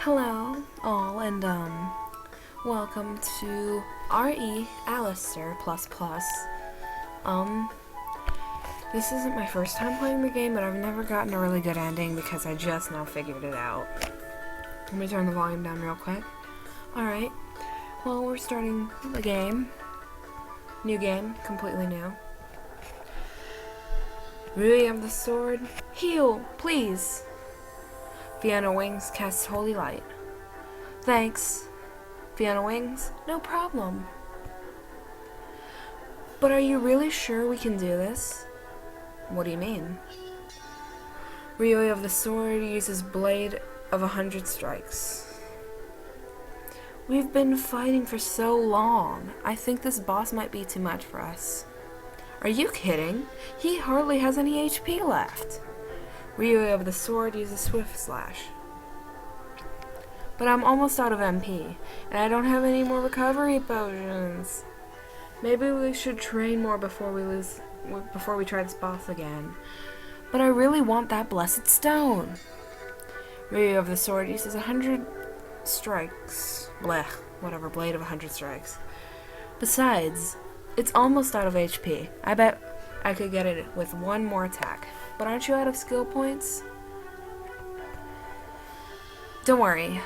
Hello, all, and welcome to RE Alistair plus plus. This isn't my first time playing the game, but I've never gotten a really good ending because I just now figured it out. Let me turn the volume down real quick. Alright, well, we're starting the game. New game, completely new. Really have the sword? Heal, please! Fiona Wings casts Holy Light. Thanks. Fiona Wings? No problem. But are you really sure we can do this? What do you mean? Ryui of the Sword uses Blade of 100 Strikes. We've been fighting for so long. I think this boss might be too much for us. Are you kidding? He hardly has any HP left. Ryui of the Sword uses Swift Slash. But I'm almost out of MP, and I don't have any more recovery potions. Maybe we should train more before we try this boss again. But I really want that blessed stone. Ryui of the Sword uses 100 strikes. Blech, whatever, blade of 100 strikes. Besides, it's almost out of HP. I bet I could get it with one more attack. But aren't you out of skill points? Don't worry.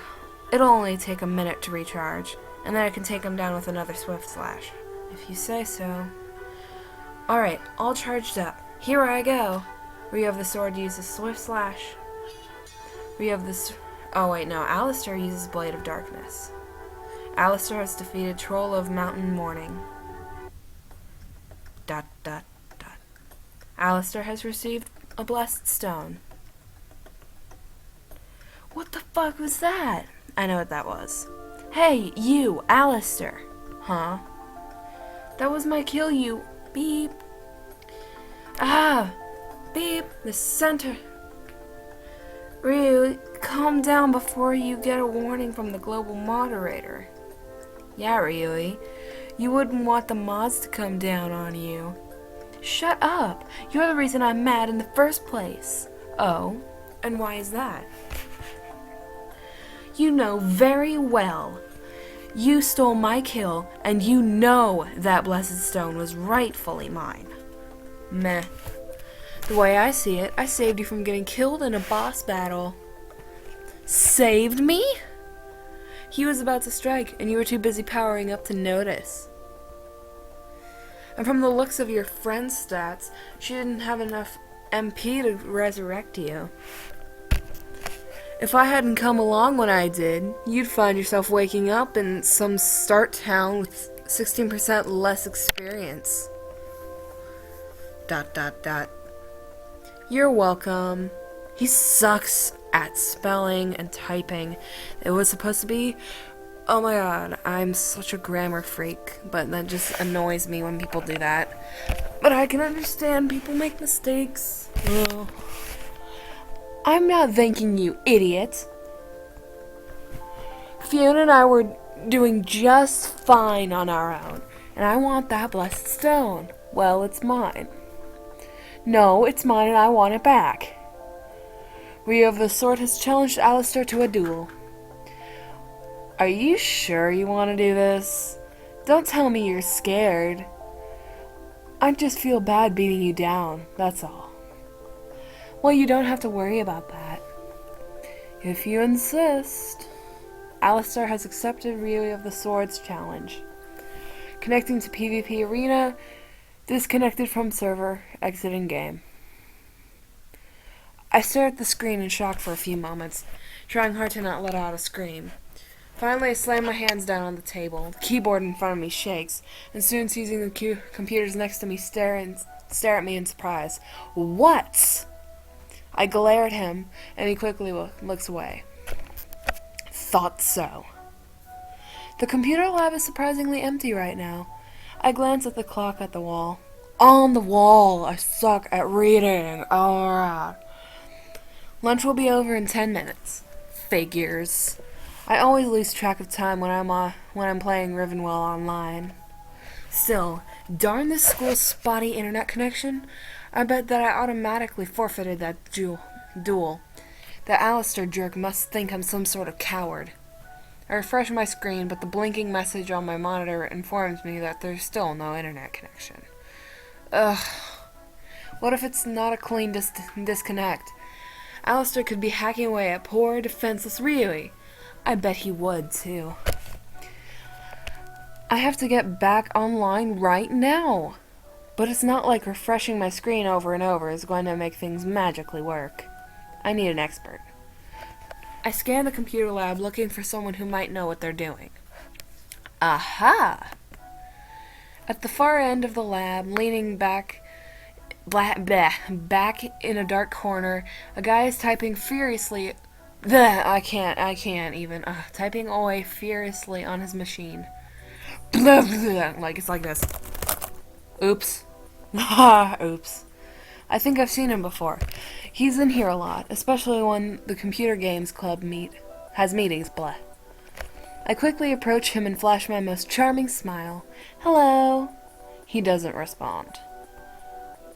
It'll only take a minute to recharge, and then I can take him down with another Swift Slash. If you say so. Alright, all charged up. Here I go. Ryui of the Sword uses Swift Slash. Alistair uses Blade of Darkness. Alistair has defeated Troll of Mountain Morning. ... Alistair has received a blessed stone. What the fuck was that? I know what that was. Hey, you, Alistair. Huh? That was my kill you. Beep. Ah! Beep. The center. Ryu, calm down before you get a warning from the global moderator. Yeah, Ryui. You wouldn't want the mods to come down on you. Shut up! You're the reason I'm mad in the first place. Oh? And why is that? You know very well. You stole my kill, and you know that blessed stone was rightfully mine. Meh. The way I see it, I saved you from getting killed in a boss battle. Saved me? He was about to strike, and you were too busy powering up to notice. And from the looks of your friend's stats, she didn't have enough MP to resurrect you. If I hadn't come along when I did, you'd find yourself waking up in some start town with 16% less experience. ... You're welcome. He sucks at spelling and typing. It was supposed to be... Oh my god, I'm such a grammar freak, but that just annoys me when people do that. But I can understand people make mistakes. Ugh. I'm not thanking you, idiot. Fiona and I were doing just fine on our own, and I want that blessed stone. Well, it's mine. No, it's mine and I want it back. Ryui of the Sword has challenged Alistair to a duel. Are you sure you want to do this? Don't tell me you're scared. I just feel bad beating you down, that's all. Well, you don't have to worry about that. If you insist. Alistair has accepted Ryui of the Sword's challenge. Connecting to PvP Arena. Disconnected from server. Exiting game. I stare at the screen in shock for a few moments, trying hard to not let out a scream. Finally, I slam my hands down on the table. The keyboard in front of me shakes, and soon seeing the computers next to me stare at me in surprise. What? I glare at him, and he quickly looks away. Thought so. The computer lab is surprisingly empty right now. I glance at the clock at the wall. On the wall! I suck at reading. Alright. Lunch will be over in 10 minutes. Figures. I always lose track of time when I'm playing Rivenwell online. Still, darn this school's spotty internet connection. I bet that I automatically forfeited that duel. The Alistair jerk must think I'm some sort of coward. I refresh my screen, but the blinking message on my monitor informs me that there's still no internet connection. Ugh. What if it's not a clean disconnect? Alistair could be hacking away at poor, defenseless Ryui. I bet he would, too. I have to get back online right now. But it's not like refreshing my screen over and over is going to make things magically work. I need an expert. I scan the computer lab looking for someone who might know what they're doing. Aha! At the far end of the lab, leaning back in a dark corner, a guy is typing furiously. I can't even. Typing away furiously on his machine. Like it's like this. Oops. Oops. I think I've seen him before. He's in here a lot, especially when the computer games club has meetings, blah. I quickly approach him and flash my most charming smile. Hello. He doesn't respond.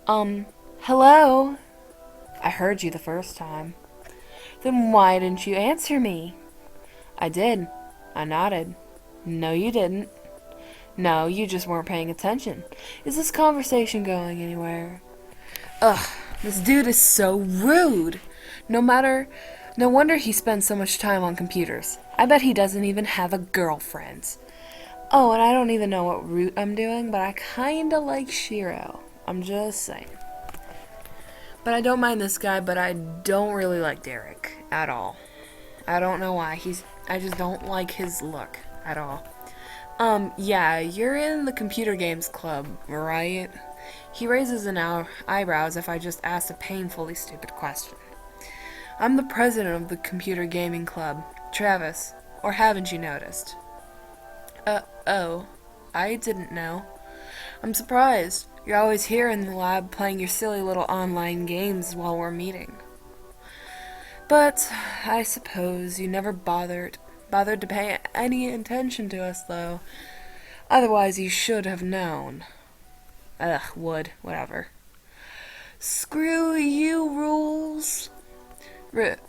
Hello? I heard you the first time. Then why didn't you answer me? I did. I nodded. No, you didn't. No, you just weren't paying attention. Is this conversation going anywhere? Ugh, this dude is so rude. No wonder he spends so much time on computers. I bet he doesn't even have a girlfriend. Oh, and I don't even know what route I'm doing, but I kinda like Shiro. I'm just saying. But I don't mind this guy, but I don't really like Derek at all. I don't know why. I just don't like his look at all. Yeah, you're in the computer games club, right? He raises an eyebrows if I just ask a painfully stupid question. I'm the president of the computer gaming club, Travis, or haven't you noticed? Oh, I didn't know. I'm surprised. You're always here in the lab playing your silly little online games while we're meeting. But I suppose you never bothered to pay any attention to us, though. Otherwise, you should have known. Whatever. Screw you, rules. Right.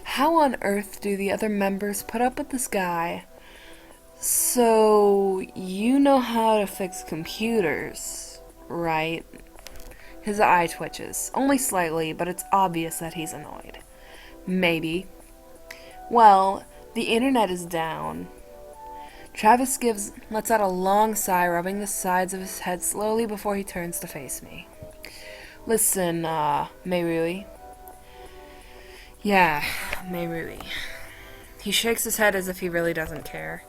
How on earth do the other members put up with this guy? So, you know how to fix computers, right? His eye twitches, only slightly, but it's obvious that he's annoyed. Maybe. Well, the internet is down. Travis lets out a long sigh, rubbing the sides of his head slowly before he turns to face me. Listen, Meirui. Yeah, Meirui. He shakes his head as if he really doesn't care.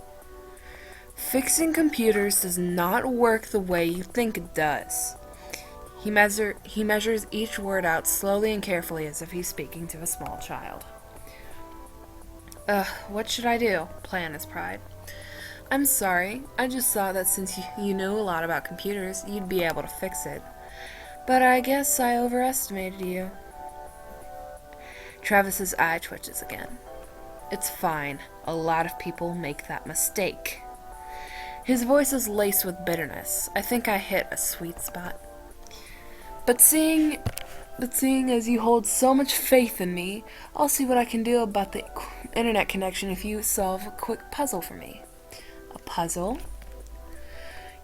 Fixing computers does not work the way you think it does. He measures each word out slowly and carefully as if he's speaking to a small child. What should I do? Play on his pride. I'm sorry, I just thought that since you knew a lot about computers, you'd be able to fix it. But I guess I overestimated you. Travis's eye twitches again. It's fine. A lot of people make that mistake. His voice is laced with bitterness. I think I hit a sweet spot. But seeing as you hold so much faith in me, I'll see what I can do about the internet connection if you solve a quick puzzle for me. A puzzle?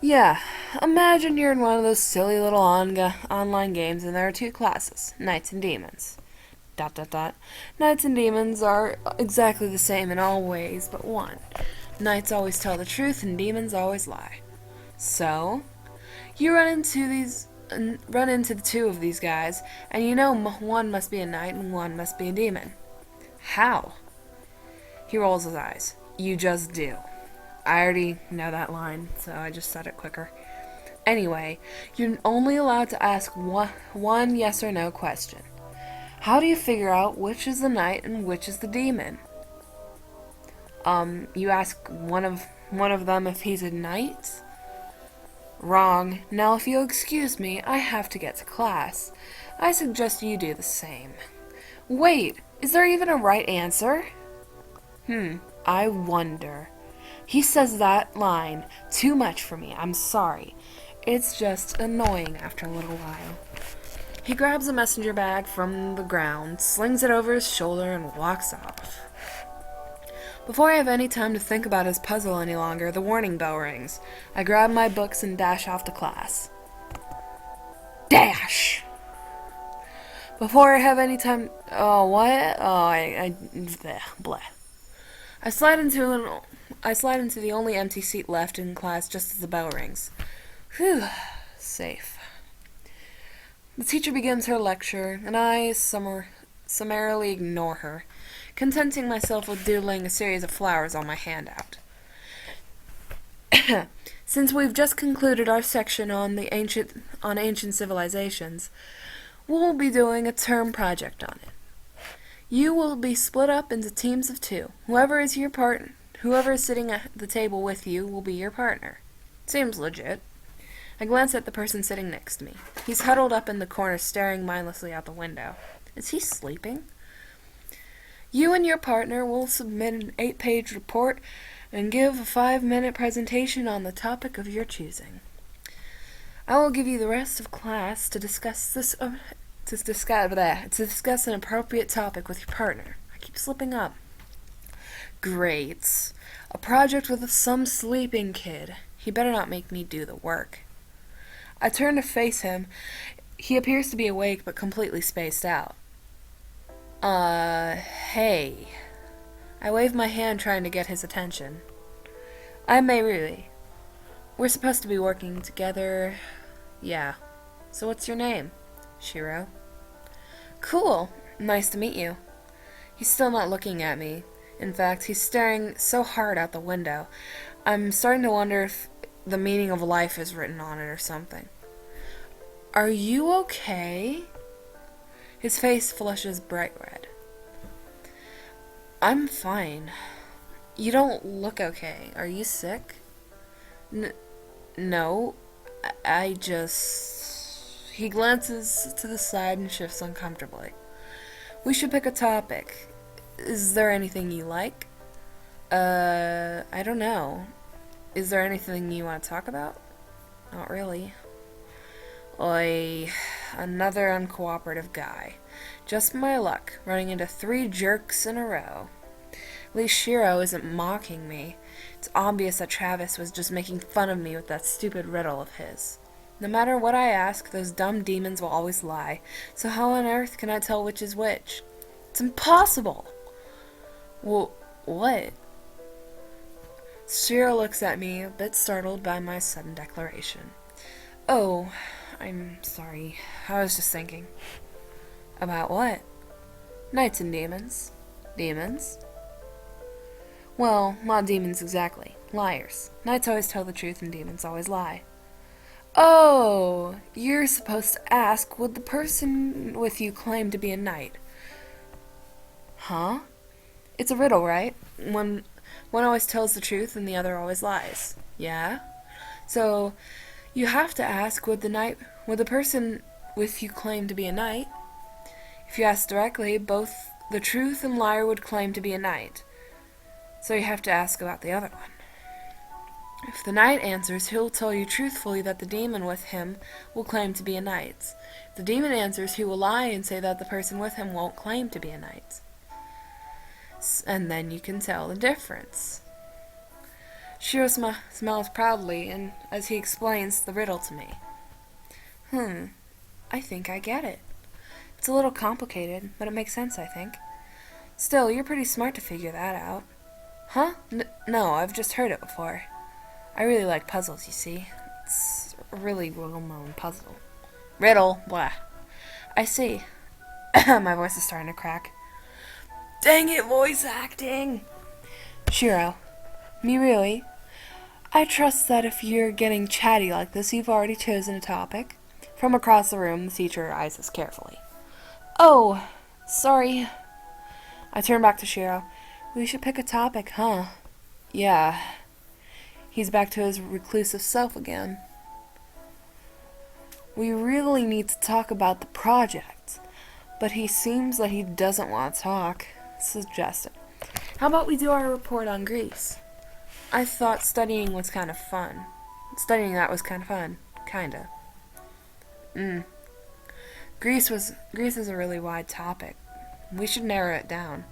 Yeah, imagine you're in one of those silly little online games and there are two classes, knights and demons. ... Knights and demons are exactly the same in all ways but one. Knights always tell the truth and demons always lie. So, you run into the two of these guys, and you know one must be a knight and one must be a demon. How? He rolls his eyes. You just do. I already know that line, so I just said it quicker. Anyway, you're only allowed to ask one yes or no question. How do you figure out which is the knight and which is the demon? You ask one of them if he's a knight? Wrong. Now, if you'll excuse me, I have to get to class. I suggest you do the same. Wait, is there even a right answer? I wonder. He says that line too much for me. I'm sorry. It's just annoying after a little while. He grabs a messenger bag from the ground, slings it over his shoulder, and walks off. Before I have any time to think about his puzzle any longer, the warning bell rings. I grab my books and dash off to class. Dash! Before I have any time... Oh, what? Oh, bleh. I slide into the only empty seat left in class just as the bell rings. Whew. Safe. The teacher begins her lecture, and I summarily ignore her, contenting myself with doodling a series of flowers on my handout. Since we've just concluded our section on ancient civilizations, we'll be doing a term project on it. You will be split up into teams of 2. Whoever is sitting at the table with you will be your partner. Seems legit. I glance at the person sitting next to me. He's huddled up in the corner, staring mindlessly out the window. Is he sleeping? You and your partner will submit an 8-page report and give a 5-minute presentation on the topic of your choosing. I will give you the rest of class to discuss an appropriate topic with your partner. I keep slipping up. Great. A project with some sleeping kid. He better not make me do the work. I turn to face him. He appears to be awake but completely spaced out. Hey. I wave my hand trying to get his attention. I'm Mayrui. We're supposed to be working together. Yeah. So what's your name? Shiro. Cool. Nice to meet you. He's still not looking at me. In fact, he's staring so hard out the window. I'm starting to wonder if the meaning of life is written on it or something. Are you okay? His face flushes bright red. I'm fine. You don't look okay. Are you sick? No. I just... He glances to the side and shifts uncomfortably. We should pick a topic. Is there anything you like? I don't know. Is there anything you want to talk about? Not really. Oi, another uncooperative guy. Just my luck, running into 3 jerks in a row. At least Shiro isn't mocking me. It's obvious that Travis was just making fun of me with that stupid riddle of his. No matter what I ask, those dumb demons will always lie. So how on earth can I tell which is which? It's impossible! Well, what? Shiro looks at me, a bit startled by my sudden declaration. Oh, I'm sorry. I was just thinking. About what? Knights and demons. Demons? Well, not demons exactly. Liars. Knights always tell the truth and demons always lie. Oh, you're supposed to ask, would the person with you claim to be a knight? Huh? It's a riddle, right? One always tells the truth and the other always lies. Yeah? So, you have to ask, would the person with you claim to be a knight? If you ask directly, both the truth and liar would claim to be a knight. So you have to ask about the other one. If the knight answers, he'll tell you truthfully that the demon with him will claim to be a knight. If the demon answers, he will lie and say that the person with him won't claim to be a knight. And then you can tell the difference. Shiro smiles proudly and as he explains the riddle to me. I think I get it. It's a little complicated, but it makes sense, I think. Still, you're pretty smart to figure that out. Huh? No, I've just heard it before. I really like puzzles, you see. It's a really well-known puzzle. Riddle, blah. I see. My voice is starting to crack. Dang it, voice acting! Shiro, me really? I trust that if you're getting chatty like this, you've already chosen a topic. From across the room, the teacher eyes us carefully. Oh, sorry. I turn back to Shiro. We should pick a topic, huh? Yeah. He's back to his reclusive self again. We really need to talk about the project, but he seems that he doesn't want to talk. Suggested. How about we do our report on Greece? I thought studying was kind of fun. Studying that was kind of fun. Kinda. Greece is a really wide topic. We should narrow it down.